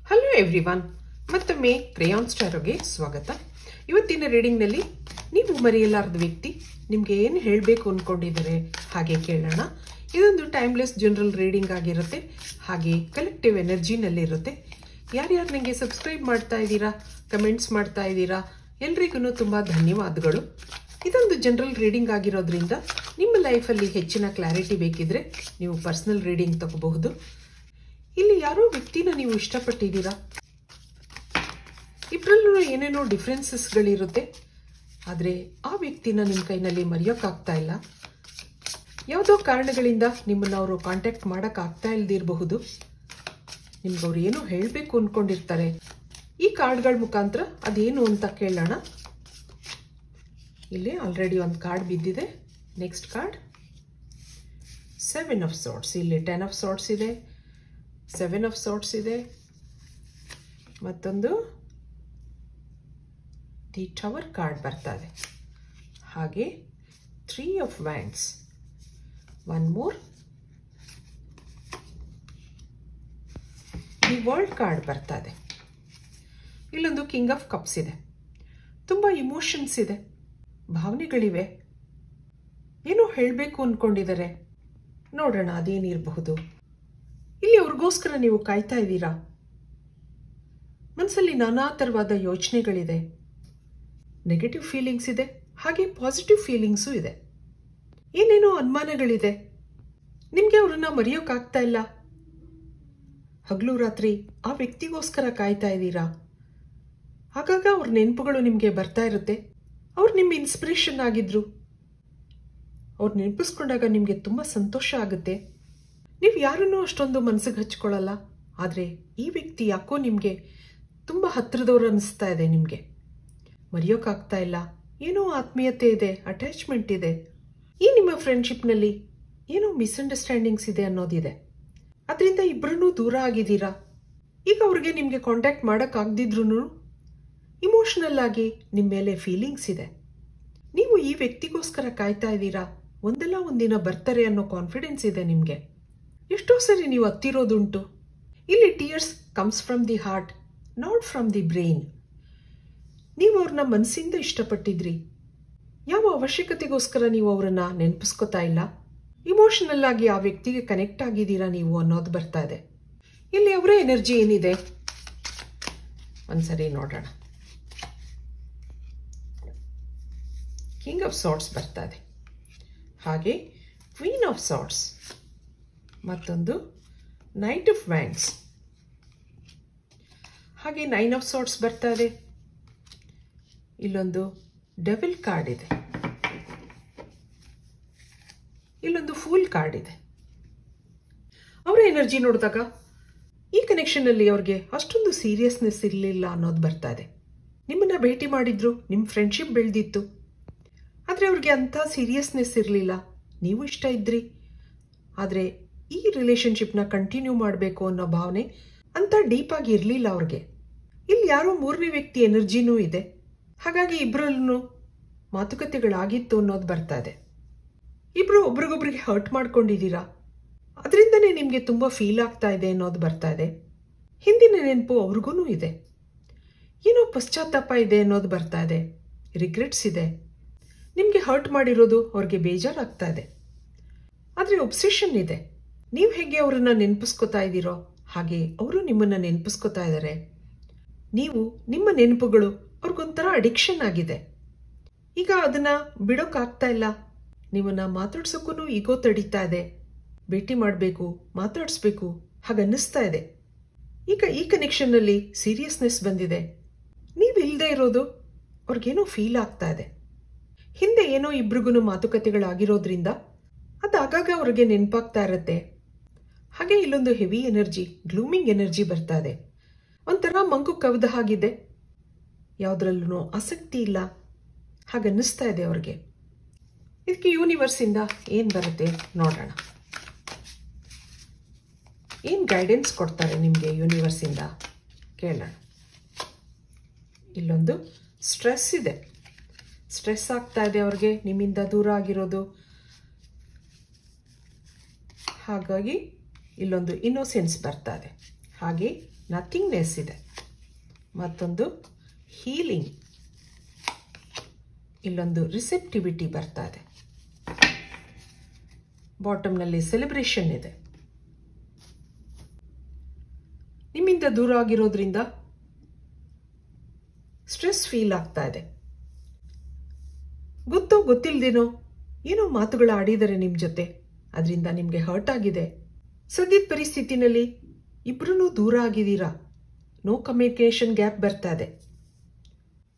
Hello everyone, ಮತ್ತೊಮ್ಮೆ ಕ್ರೇಯಾನ್ ಸ್ಟಾರ್ಗೆ ಸ್ವಾಗತ. ಇವತ್ತಿನ ರೀಡಿಂಗ್ನಲ್ಲಿ ನೀವು ಮರೆಯಲಾರದ ವ್ಯಕ್ತಿ ನಿಮಗೆ ಏನು ಹೇಳಬೇಕು ಅಂದ್ಕೊಂಡಿದ್ದಾರೆ ಹಾಗೆ ಕೇಳೋಣ. ಇದೊಂದು ಟೈಮ್ಲೆಸ್ ಜನರಲ್ ರೀಡಿಂಗ್ ಆಗಿರುತ್ತೆ, ಹಾಗೆ ಕಲೆಕ್ಟಿವ್ ಎನರ್ಜಿನಲ್ಲಿರುತ್ತೆ. ಯಾರ್ಯಾರು ನನಗೆ ಸಬ್ಸ್ಕ್ರೈಬ್ ಮಾಡ್ತಾ ಇದ್ದೀರಾ, ಕಮೆಂಟ್ಸ್ ಮಾಡ್ತಾ ಇದ್ದೀರಾ, ಎಲ್ರಿಗೂ ತುಂಬ ಧನ್ಯವಾದಗಳು. ಇದೊಂದು ಜನರಲ್ ರೀಡಿಂಗ್ ಆಗಿರೋದ್ರಿಂದ ನಿಮ್ಮ ಲೈಫಲ್ಲಿ ಹೆಚ್ಚಿನ ಕ್ಲಾರಿಟಿ ಬೇಕಿದ್ರೆ ನೀವು ಪರ್ಸನಲ್ ರೀಡಿಂಗ್ ತಗೋಬಹುದು. ಇಲ್ಲಿ ಯಾರೋ ವ್ಯಕ್ತಿನ ನೀವು ಇಷ್ಟಪಟ್ಟಿದ್ದೀರಾ, ಇಬ್ಬರಲ್ಲೂ ಏನೇನೋ ಡಿಫ್ರೆನ್ಸಸ್ಗಳಿರುತ್ತೆ, ಆದರೆ ಆ ವ್ಯಕ್ತಿನ ನಿಮ್ಮ ಕೈನಲ್ಲಿ ಮರೆಯೋಕ್ಕಾಗ್ತಾ ಇಲ್ಲ. ಯಾವುದೋ ಕಾರಣಗಳಿಂದ ನಿಮ್ಮನ್ನು ಅವರು ಕಾಂಟ್ಯಾಕ್ಟ್ ಮಾಡೋಕ್ಕಾಗ್ತಾ ಇಲ್ದಿರಬಹುದು. ನಿಮ್ಗೆ ಅವ್ರು ಏನೋ ಹೇಳಬೇಕು ಅಂದ್ಕೊಂಡಿರ್ತಾರೆ. ಈ ಕಾರ್ಡ್ಗಳ ಮುಖಾಂತರ ಅದೇನು ಅಂತ ಕೇಳೋಣ. ಇಲ್ಲಿ ಆಲ್ರೆಡಿ ಒಂದು ಕಾರ್ಡ್ ಬಿದ್ದಿದೆ. Next card 7 of swords. ಇಲ್ಲಿ 10 ಆಫ್ ಸಾರ್ಟ್ಸ್ ಇದೆ, 7 ಆಫ್ ಸಾರ್ಟ್ಸ್ ಇದೆ, ಮತ್ತೊಂದು ದಿ ಟವರ್ ಕಾರ್ಡ್ ಬರ್ತಾ ಇದೆ, ಹಾಗೆ 3 of wands, one more the world card ಬರ್ತಾ ಇದೆ. ಇಲ್ಲೊಂದು ಕಿಂಗ್ ಆಫ್ ಕಪ್ಸ್ ಇದೆ. ತುಂಬ ಇಮೋಷನ್ಸ್ ಇದೆ, ಭಾವನೆಗಳಿವೆ, ಏನೋ ಹೇಳಬೇಕು ಅಂದ್ಕೊಂಡಿದ್ದಾರೆ. ನೋಡೋಣ ಅದೇನಿರಬಹುದು. ಇಲ್ಲಿ ಅವ್ರಿಗೋಸ್ಕರ ನೀವು ಕಾಯ್ತಾ ಇದ್ದೀರಾ. ಮನಸ್ಸಲ್ಲಿ ನಾನಾ ಥರವಾದ ಯೋಚನೆಗಳಿದೆ, ನೆಗೆಟಿವ್ ಫೀಲಿಂಗ್ಸ್ ಇದೆ, ಹಾಗೆ ಪಾಸಿಟಿವ್ ಫೀಲಿಂಗ್ಸು ಇದೆ. ಏನೇನೋ ಅನುಮಾನಗಳಿದೆ. ನಿಮಗೆ ಅವ್ರನ್ನ ಮರೆಯೋಕ್ಕಾಗ್ತಾ ಇಲ್ಲ. ಹಗಲು ರಾತ್ರಿ ಆ ವ್ಯಕ್ತಿಗೋಸ್ಕರ ಕಾಯ್ತಾ ಇದ್ದೀರಾ. ಆಗಾಗ ಅವ್ರ ನೆನಪುಗಳು ನಿಮಗೆ ಬರ್ತಾ ಇರುತ್ತೆ. ಅವ್ರು ನಿಮ್ಮ ಇನ್ಸ್ಪಿರೇಷನ್ ಆಗಿದ್ರು. ಅವ್ರು ನೆನಪಿಸ್ಕೊಂಡಾಗ ನಿಮಗೆ ತುಂಬ ಸಂತೋಷ ಆಗುತ್ತೆ. ನೀವು ಯಾರನ್ನೂ ಅಷ್ಟೊಂದು ಮನಸ್ಸಿಗೆ ಹಚ್ಕೊಳ್ಳಲ್ಲ, ಆದರೆ ಈ ವ್ಯಕ್ತಿ ಯಾಕೋ ನಿಮಗೆ ತುಂಬ ಹತ್ತಿರದವ್ರು ಅನ್ನಿಸ್ತಾ ಇದೆ. ನಿಮಗೆ ಮರೆಯೋಕ್ಕಾಗ್ತಾ ಇಲ್ಲ. ಏನೋ ಆತ್ಮೀಯತೆ ಇದೆ, ಅಟ್ಯಾಚ್ಮೆಂಟ್ ಇದೆ. ಈ ನಿಮ್ಮ ಫ್ರೆಂಡ್ಶಿಪ್ನಲ್ಲಿ ಏನೋ ಮಿಸ್ಅಂಡರ್ಸ್ಟ್ಯಾಂಡಿಂಗ್ಸ್ ಇದೆ ಅನ್ನೋದಿದೆ. ಅದರಿಂದ ಇಬ್ಬರನ್ನೂ ದೂರ ಆಗಿದ್ದೀರಾ. ಈಗ ಅವ್ರಿಗೆ ನಿಮಗೆ ಕಾಂಟ್ಯಾಕ್ಟ್ ಮಾಡೋಕ್ಕಾಗದಿದ್ರೂ ಇಮೋಷನಲ್ ಆಗಿ ನಿಮ್ಮ ಮೇಲೆ ಫೀಲಿಂಗ್ಸ್ ಇದೆ. ನೀವು ಈ ವ್ಯಕ್ತಿಗೋಸ್ಕರ ಕಾಯ್ತಾ ಇದ್ದೀರಾ. ಒಂದಲ್ಲ ಒಂದಿನ ಬರ್ತಾರೆ ಅನ್ನೋ ಕಾನ್ಫಿಡೆನ್ಸ್ ಇದೆ ನಿಮಗೆ. ಎಷ್ಟೋ ಸರಿ ನೀವು ಹತ್ತಿರೋದುಂಟು. ಇಲ್ಲಿ tears comes from the heart, not from the brain. ನೀವು ಅವ್ರನ್ನ ಮನಸ್ಸಿಂದ ಇಷ್ಟಪಟ್ಟಿದ್ರಿ. ಯಾವ ಅವಶ್ಯಕತೆಗೋಸ್ಕರ ನೀವು ಅವರನ್ನ ನೆನಪಿಸ್ಕೋತಾ ಇಲ್ಲ. ಇಮೋಷನಲ್ ಆಗಿ ಆ ವ್ಯಕ್ತಿಗೆ ಕನೆಕ್ಟ್ ಆಗಿದ್ದೀರಾ ನೀವು ಅನ್ನೋದು ಬರ್ತಾ ಇದೆ. ಇಲ್ಲಿ ಅವರ ಎನರ್ಜಿ ಏನಿದೆ ಒಂದ್ಸರಿ ನೋಡೋಣ. ಕಿಂಗ್ ಆಫ್ ಸಾರ್ಟ್ಸ್ ಬರ್ತಾ ಇದೆ, ಹಾಗೆ ಕ್ವೀನ್ ಆಫ್ ಸಾರ್ಟ್ಸ್, ಮತ್ತೊಂದು ನೈಟ್ ಆಫ್ ವ್ಯಾಂಡ್ಸ್, ಹಾಗೆ 9 ಆಫ್ ಸಾರ್ಟ್ಸ್ ಬರ್ತಾ ಇದೆ. ಇಲ್ಲೊಂದು ಡೆವಿಲ್ ಕಾರ್ಡ್ ಇದೆ, ಇಲ್ಲೊಂದು ಫೂಲ್ ಕಾರ್ಡ್ ಇದೆ. ಅವರ ಎನರ್ಜಿ ನೋಡಿದಾಗ ಈ ಕನೆಕ್ಷನಲ್ಲಿ ಅವ್ರಿಗೆ ಅಷ್ಟೊಂದು ಸೀರಿಯಸ್ನೆಸ್ ಇರಲಿಲ್ಲ ಅನ್ನೋದು ಬರ್ತಾ ಇದೆ. ನಿಮ್ಮನ್ನ ಭೇಟಿ ಮಾಡಿದ್ರು, ನಿಮ್ಮ ಫ್ರೆಂಡ್ಶಿಪ್ ಬೆಳೆದಿತ್ತು, ಆದರೆ ಅವ್ರಿಗೆ ಅಂಥ ಸೀರಿಯಸ್ನೆಸ್ ಇರಲಿಲ್ಲ. ನೀವು ಇಷ್ಟ ಇದ್ರಿ, ಆದರೆ ಈ ರಿಲೇಷನ್ಶಿಪ್ನ ಕಂಟಿನ್ಯೂ ಮಾಡಬೇಕು ಅನ್ನೋ ಭಾವನೆ ಅಂತ ಡೀಪಾಗಿ ಇರಲಿಲ್ಲ ಅವ್ರಿಗೆ. ಇಲ್ಲಿ ಯಾರೋ ಮೂರನೇ ವ್ಯಕ್ತಿ ಎನರ್ಜಿನೂ ಇದೆ, ಹಾಗಾಗಿ ಇಬ್ಬರಲ್ಲೂ ಮಾತುಕತೆಗಳಾಗಿತ್ತು ಅನ್ನೋದು ಬರ್ತಾ ಇದೆ. ಇಬ್ಬರು ಒಬ್ರಿಗೊಬ್ರಿಗೆ ಹರ್ಟ್ ಮಾಡ್ಕೊಂಡಿದ್ದೀರಾ, ಅದರಿಂದನೇ ನಿಮಗೆ ತುಂಬ ಫೀಲ್ ಆಗ್ತಾ ಇದೆ ಅನ್ನೋದು ಬರ್ತಾ ಇದೆ. ಹಿಂದಿನ ನೆನಪು ಅವ್ರಿಗೂ ಇದೆ, ಏನೋ ಪಶ್ಚಾತ್ತಾಪ ಇದೆ ಅನ್ನೋದು ಬರ್ತಾ ಇದೆ. ರಿಗ್ರೆಟ್ಸ್ ಇದೆ, ನಿಮಗೆ ಹರ್ಟ್ ಮಾಡಿರೋದು ಅವ್ರಿಗೆ ಬೇಜಾರಾಗ್ತಾ ಇದೆ. ಆದರೆ ಒಬ್ಸೆಷನ್ ಇದೆ. ನೀವು ಹೇಗೆ ಅವರನ್ನ ನೆನಪಿಸ್ಕೋತಾ ಇದ್ದೀರೋ ಹಾಗೆ ಅವರು ನಿಮ್ಮನ್ನು ನೆನಪಿಸ್ಕೋತಾ ಇದ್ದಾರೆ. ನೀವು ನಿಮ್ಮ ನೆನಪುಗಳು ಅವ್ರಿಗೊಂಥರ ಅಡಿಕ್ಷನ್ ಆಗಿದೆ. ಈಗ ಅದನ್ನು ಬಿಡೋಕ್ಕಾಗ್ತಾ ಇಲ್ಲ. ನಿಮ್ಮನ್ನು ಮಾತಾಡ್ಸೋಕ್ಕೂ ಈಗೋ ತಡೀತಾ ಇದೆ. ಭೇಟಿ ಮಾಡಬೇಕು, ಮಾತಾಡಿಸ್ಬೇಕು ಹಾಗನ್ನಿಸ್ತಾ ಇದೆ. ಈಗ ಈ ಕನೆಕ್ಷನ್ನಲ್ಲಿ ಸೀರಿಯಸ್ನೆಸ್ ಬಂದಿದೆ. ನೀವು ಇಲ್ಲದೆ ಇರೋದು ಅವ್ರಿಗೇನೋ ಫೀಲ್ ಆಗ್ತಾ ಇದೆ. ಹಿಂದೆ ಏನೋ ಇಬ್ರಿಗೂ ಮಾತುಕತೆಗಳಾಗಿರೋದ್ರಿಂದ ಅದು ಆಗಾಗ ಅವ್ರಿಗೆ ನೆನಪಾಗ್ತಾ ಇರುತ್ತೆ. ಹಾಗೆ ಇಲ್ಲೊಂದು ಹೆವಿ ಎನರ್ಜಿ, ಗ್ಲೂಮಿಂಗ್ ಎನರ್ಜಿ ಬರ್ತಾ ಇದೆ. ಒಂಥರ ಮಂಕು ಕವಿದ ಹಾಗಿದೆ, ಯಾವುದ್ರಲ್ಲೂ ಆಸಕ್ತಿ ಇಲ್ಲ ಹಾಗನ್ನಿಸ್ತಾ ಇದೆ ಅವ್ರಿಗೆ. ಇದಕ್ಕೆ ಯೂನಿವರ್ಸಿಂದ ಏನು ಬರುತ್ತೆ ನೋಡೋಣ. ಏನು ಗೈಡೆನ್ಸ್ ಕೊಡ್ತಾರೆ ನಿಮಗೆ ಯೂನಿವರ್ಸಿಂದ ಕೇಳೋಣ. ಇಲ್ಲೊಂದು ಸ್ಟ್ರೆಸ್ ಇದೆ, ಸ್ಟ್ರೆಸ್ ಆಗ್ತಾ ಇದೆ ಅವ್ರಿಗೆ ನಿಮ್ಮಿಂದ ದೂರ ಆಗಿರೋದು. ಹಾಗಾಗಿ ಇಲ್ಲೊಂದು ಇನ್ನೋಸೆನ್ಸ್ ಬರ್ತಾ ಇದೆ. ಹಾಗೆ ನಥಿಂಗ್ನೆಸ್ ಇದೆ. ಮತ್ತೊಂದು ಹೀಲಿಂಗ್, ಇಲ್ಲೊಂದು ರಿಸೆಪ್ಟಿವಿಟಿ ಬರ್ತಾ ಇದೆ. ಬಾಟಮ್ನಲ್ಲಿ ಸೆಲೆಬ್ರೇಷನ್ ಇದೆ. ನಿಮ್ಮಿಂದ ದೂರ ಆಗಿರೋದ್ರಿಂದ ಸ್ಟ್ರೆಸ್ ಫೀಲ್ ಆಗ್ತಾ ಇದೆ. ಗೊತ್ತೋ ಗೊತ್ತಿಲ್ದೇನೋ ಏನೋ ಮಾತುಗಳು ಆಡಿದರೆ ನಿಮ್ಮ ಜೊತೆ, ಅದರಿಂದ ನಿಮಗೆ ಹರ್ಟ್ ಆಗಿದೆ. ಸದ್ಯದ ಪರಿಸ್ಥಿತಿನಲ್ಲಿ ಇಬ್ರು ದೂರ ಆಗಿದ್ದೀರಾ. ನೋ ಕಮ್ಯುನಿಕೇಶನ್ ಗ್ಯಾಪ್ ಬರ್ತಾ ಇದೆ.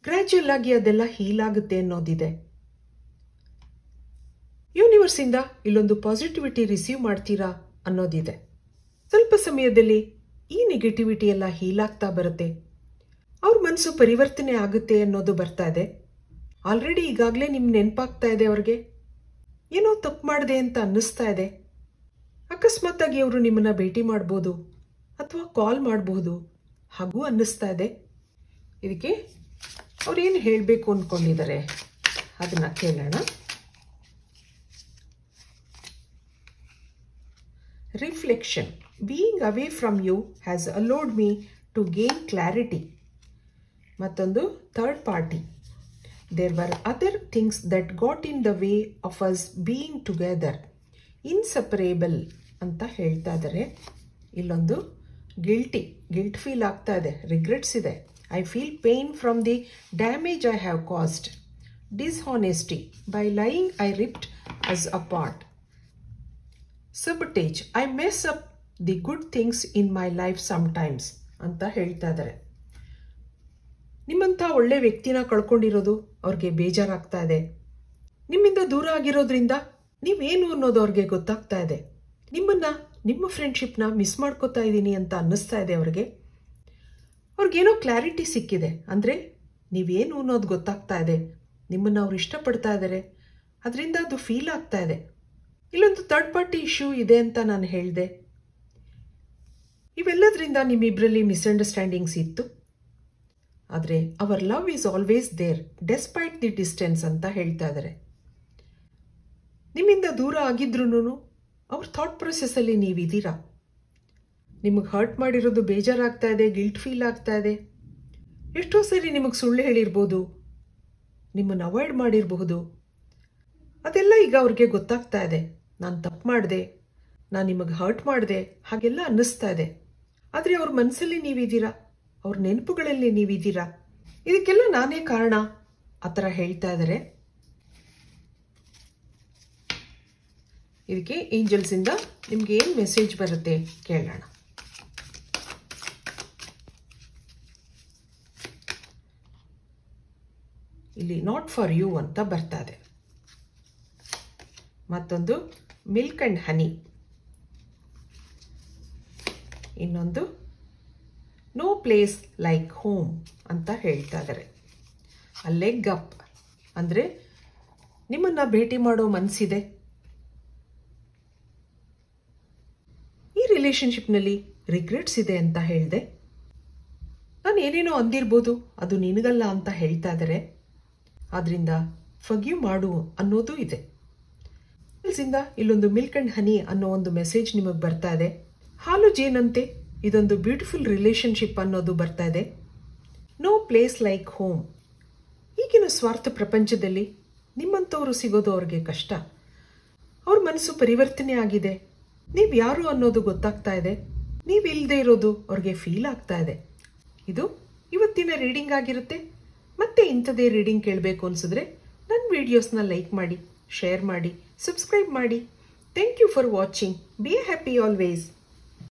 ಗ್ರ್ಯಾಜುಯಲ್ ಆಗಿ ಅದೆಲ್ಲ ಹೀಲ್ ಆಗುತ್ತೆ ಅನ್ನೋದಿದೆ. ಯೂನಿವರ್ಸಿಂದ ಇಲ್ಲೊಂದು ಪಾಸಿಟಿವಿಟಿ ರಿಸೀವ್ ಮಾಡ್ತೀರಾ ಅನ್ನೋದಿದೆ. ಸ್ವಲ್ಪ ಸಮಯದಲ್ಲಿ ಈ ನೆಗೆಟಿವಿಟಿ ಎಲ್ಲ ಹೀಲ್ ಆಗ್ತಾ ಬರುತ್ತೆ. ಅವ್ರ ಮನಸ್ಸು ಪರಿವರ್ತನೆ ಆಗುತ್ತೆ ಅನ್ನೋದು ಬರ್ತಾ ಇದೆ. ಆಲ್ರೆಡಿ ಈಗಾಗಲೇ ನಿಮ್ಮ ನೆನಪಾಗ್ತಾ ಇದೆ. ಅವ್ರಿಗೆ ಏನೋ ತಪ್ಪು ಮಾಡಿದೆ ಅಂತ ಅನ್ನಿಸ್ತಾ ಇದೆ. ಅಕಸ್ಮಾತ್ತಾಗಿ ಅವರು ನಿಮ್ಮನ್ನ ಭೇಟಿ ಮಾಡ್ಬೋದು ಅಥವಾ ಕಾಲ್ ಮಾಡಬಹುದು ಹಾಗೂ ಅನ್ನಿಸ್ತಾ ಇದೆ. ಇದಕ್ಕೆ ಅವ್ರೇನು ಹೇಳಬೇಕು ಅಂದ್ಕೊಂಡಿದ್ದಾರೆ ಅದನ್ನ ಕೇಳೋಣ. Reflection. Being away from you has allowed me to gain clarity. ಮತ್ತೊಂದು third party. There were other things that got in the way of us being together, inseparable ಅಂತ ಹೇಳ್ತಾ ಇದ್ದಾರೆ. ಇಲ್ಲೊಂದು ಗಿಲ್ಟ್ ಫೀಲ್ ಆಗ್ತಾ ಇದೆ. ರಿಗ್ರೆಟ್ಸ್ ಇದೆ. I feel pain from the damage I have caused. Dishonesty. By lying I ripped us apart. Sabotage. I mess up the good things in my life sometimes ಅಂತ ಹೇಳ್ತಾ ಇದ್ದಾರೆ. ನಿಮ್ಮಂಥ ಒಳ್ಳೆ ವ್ಯಕ್ತಿನ ಕಳ್ಕೊಂಡಿರೋದು ಅವ್ರಿಗೆ ಬೇಜಾರಾಗ್ತಾ ಇದೆ. ನಿಮ್ಮಿಂದ ದೂರ ಆಗಿರೋದ್ರಿಂದ ನೀವೇನು ಅನ್ನೋದು ಅವ್ರಿಗೆ ಗೊತ್ತಾಗ್ತಾ ಇದೆ. ನಿಮ್ಮ ಫ್ರೆಂಡ್ಶಿಪ್ನ ಮಿಸ್ ಮಾಡ್ಕೋತಾ ಇದ್ದೀನಿ ಅಂತ ಅನ್ನಿಸ್ತಾ ಇದೆ ಅವ್ರಿಗೆ. ಅವ್ರಿಗೇನೋ ಕ್ಲಾರಿಟಿ ಸಿಕ್ಕಿದೆ. ಅಂದರೆ ನೀವೇನು ಅನ್ನೋದು ಗೊತ್ತಾಗ್ತಾ ಇದೆ. ನಿಮ್ಮನ್ನು ಅವ್ರು ಇಷ್ಟಪಡ್ತಾ ಇದ್ದಾರೆ. ಅದರಿಂದ ಅದು ಫೀಲ್ ಆಗ್ತಾ ಇದೆ. ಇಲ್ಲೊಂದು ಥರ್ಡ್ ಪಾರ್ಟಿ ಇಶ್ಯೂ ಇದೆ ಅಂತ ನಾನು ಹೇಳಿದೆ. ಇವೆಲ್ಲದರಿಂದ ನಿಮ್ಮಿಬ್ಬರಲ್ಲಿ ಮಿಸ್ಅಂಡರ್ಸ್ಟ್ಯಾಂಡಿಂಗ್ಸ್ ಇತ್ತು. ಆದರೆ our love is always there despite the distance ಅಂತ ಹೇಳ್ತಾ ಇದ್ದಾರೆ. ನಿಮ್ಮಿಂದ ದೂರ ಆಗಿದ್ರೂ ಅವ್ರ ಥಾಟ್ ಪ್ರೊಸೆಸ್ಸಲ್ಲಿ ನೀವಿದ್ದೀರಾ. ನಿಮಗೆ ಹರ್ಟ್ ಮಾಡಿರೋದು ಬೇಜಾರಾಗ್ತಾ ಇದೆ. ಗಿಲ್ಟ್ ಫೀಲ್ ಆಗ್ತಾ ಇದೆ. ಎಷ್ಟೋ ಸರಿ ನಿಮಗೆ ಸುಳ್ಳು ಹೇಳಿರ್ಬೋದು, ನಿಮ್ಮನ್ನು ಅವಾಯ್ಡ್ ಮಾಡಿರಬಹುದು. ಅದೆಲ್ಲ ಈಗ ಅವ್ರಿಗೆ ಗೊತ್ತಾಗ್ತಾ ಇದೆ. ನಾನು ತಪ್ಪು ಮಾಡಿದೆ, ನಾನು ನಿಮಗೆ ಹರ್ಟ್ ಮಾಡಿದೆ ಹಾಗೆಲ್ಲ ಅನ್ನಿಸ್ತಾ ಇದೆ. ಆದರೆ ಅವ್ರ ಮನಸ್ಸಲ್ಲಿ ನೀವಿದ್ದೀರಾ, ಅವ್ರ ನೆನಪುಗಳಲ್ಲಿ ನೀವಿದ್ದೀರಾ. ಇದಕ್ಕೆಲ್ಲ ನಾನೇ ಕಾರಣ ಆ ಥರ ಹೇಳ್ತಾ ಇದ್ದಾರೆ. ಇದಕ್ಕೆ ಏಂಜಲ್ಸಿಂದ ನಿಮ್ಗೆ ಏನು ಮೆಸೇಜ್ ಬರುತ್ತೆ ಕೇಳೋಣ. ಇಲ್ಲಿ ನಾಟ್ ಫಾರ್ ಯು ಅಂತ ಬರ್ತಾ ಇದೆ. ಮತ್ತೊಂದು ಮಿಲ್ಕ್ ಅಂಡ್ ಹನಿ. ಇನ್ನೊಂದು ನೋ ಪ್ಲೇಸ್ ಲೈಕ್ ಹೋಮ್ ಅಂತ ಹೇಳ್ತಾ ಇದ್ದಾರೆ. ಆ ಲೆಗ್ ಅಪ್ ಅಂದರೆ ನಿಮ್ಮನ್ನು ಭೇಟಿ ಮಾಡೋ ಮನಸ್ಸಿದೆ. ಈ ರಿಲೇಶನ್ಶಿಪ್ನಲ್ಲಿ ರಿಗ್ರೆಟ್ಸ್ ಇದೆ ಅಂತ ಹೇಳಿದೆ. ನಾನು ಏನೇನೋ ಅಂದಿರ್ಬೋದು, ಅದು ನಿನಗಲ್ಲ ಅಂತ ಹೇಳ್ತಾ ಇದ್ದಾರೆ. ಆದ್ದರಿಂದ ಫರ್ಗಿವ್ ಮಾಡು ಅನ್ನೋದು ಇದೆ. ಇಲ್ಲೊಂದು ಮಿಲ್ಕ್ ಅಂಡ್ ಹನಿ ಅನ್ನೋ ಒಂದು ಮೆಸೇಜ್ ನಿಮಗೆ ಬರ್ತಾ ಇದೆ. ಹಾಲು ಜೇನಂತೆ ಇದೊಂದು ಬ್ಯೂಟಿಫುಲ್ ರಿಲೇಶನ್ಶಿಪ್ ಅನ್ನೋದು ಬರ್ತಾ ಇದೆ. No place like home. ಈಗಿನ ಸ್ವಾರ್ಥ ಪ್ರಪಂಚದಲ್ಲಿ ನಿಮ್ಮಂಥವ್ರು ಸಿಗೋದು ಅವ್ರಿಗೆ ಕಷ್ಟ. ಅವ್ರ ಮನಸ್ಸು ಪರಿವರ್ತನೆ ಆಗಿದೆ. ನೀವು ಯಾರು ಅನ್ನೋದು ಗೊತ್ತಾಗ್ತಾ ಇದೆ. ನೀವಿಲ್ಲದೆ ಇರೋದು ಅವ್ರಿಗೆ ಫೀಲ್ ಆಗ್ತಾ ಇದೆ. ಇದು ಇವತ್ತಿನ ರೀಡಿಂಗ್ ಆಗಿರುತ್ತೆ. ಮತ್ತೆ ಇಂಥದೇ ರೀಡಿಂಗ್ ಕೇಳಬೇಕು ಅನಿಸಿದ್ರೆ ನನ್ನ ವಿಡಿಯೋಸ್ನ ಲೈಕ್ ಮಾಡಿ, ಶೇರ್ ಮಾಡಿ, ಸಬ್ಸ್ಕ್ರೈಬ್ ಮಾಡಿ. Thank you for watching. Be happy always.